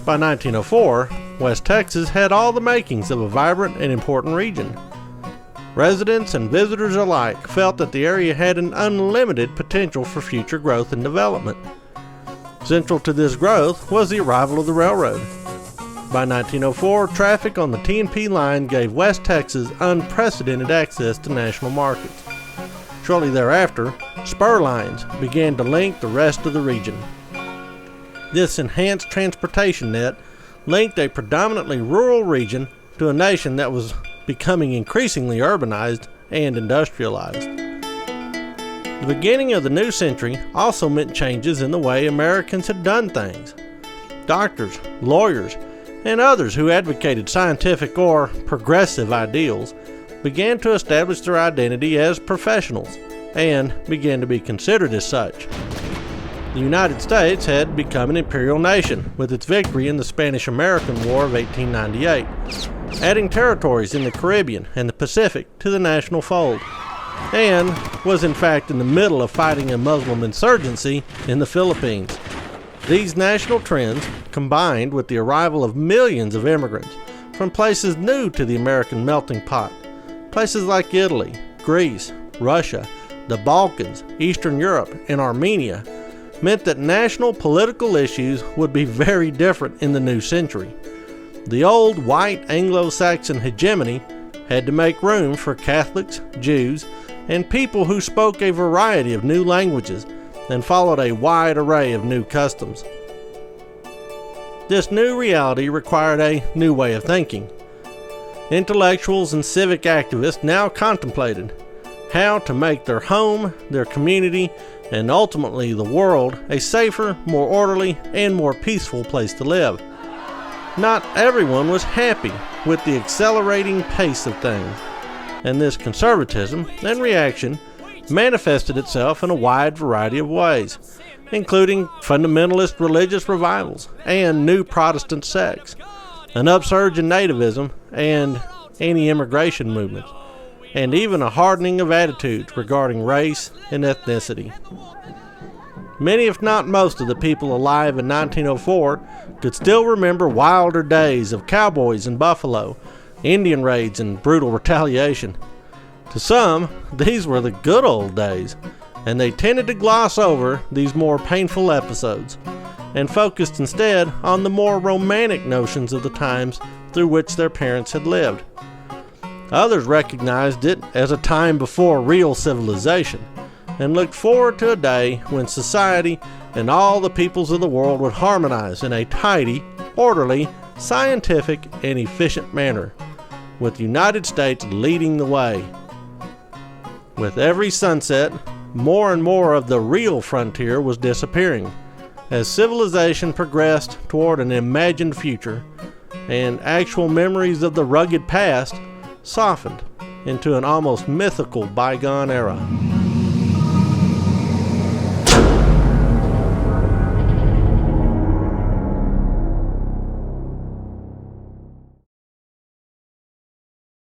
By 1904, West Texas had all the makings of a vibrant and important region. Residents and visitors alike felt that the area had an unlimited potential for future growth and development. Central to this growth was the arrival of the railroad. By 1904, traffic on the T&P line gave West Texas unprecedented access to national markets. Shortly thereafter, spur lines began to link the rest of the region. This enhanced transportation net linked a predominantly rural region to a nation that was becoming increasingly urbanized and industrialized. The beginning of the new century also meant changes in the way Americans had done things. Doctors, lawyers, and others who advocated scientific or progressive ideals began to establish their identity as professionals and began to be considered as such. The United States had become an imperial nation with its victory in the Spanish-American War of 1898, adding territories in the Caribbean and the Pacific to the national fold, and was in fact in the middle of fighting a Muslim insurgency in the Philippines. These national trends, combined with the arrival of millions of immigrants from places new to the American melting pot, places like Italy, Greece, Russia, the Balkans, Eastern Europe, and Armenia, meant that national political issues would be very different in the new century. The old white Anglo-Saxon hegemony had to make room for Catholics, Jews, and people who spoke a variety of new languages and followed a wide array of new customs. This new reality required a new way of thinking. Intellectuals and civic activists now contemplated how to make their home, their community, and ultimately the world a safer, more orderly, and more peaceful place to live. Not everyone was happy with the accelerating pace of things, and this conservatism and reaction manifested itself in a wide variety of ways, including fundamentalist religious revivals and new Protestant sects, an upsurge in nativism and anti-immigration movements, and even a hardening of attitudes regarding race and ethnicity. Many, if not most, of the people alive in 1904 could still remember wilder days of cowboys in Buffalo, Indian raids, and brutal retaliation. To some, these were the good old days, and they tended to gloss over these more painful episodes and focused instead on the more romantic notions of the times through which their parents had lived. Others recognized it as a time before real civilization and looked forward to a day when society and all the peoples of the world would harmonize in a tidy, orderly, scientific, and efficient manner, with the United States leading the way. With every sunset, more and more of the real frontier was disappearing as civilization progressed toward an imagined future, and actual memories of the rugged past softened into an almost mythical bygone era.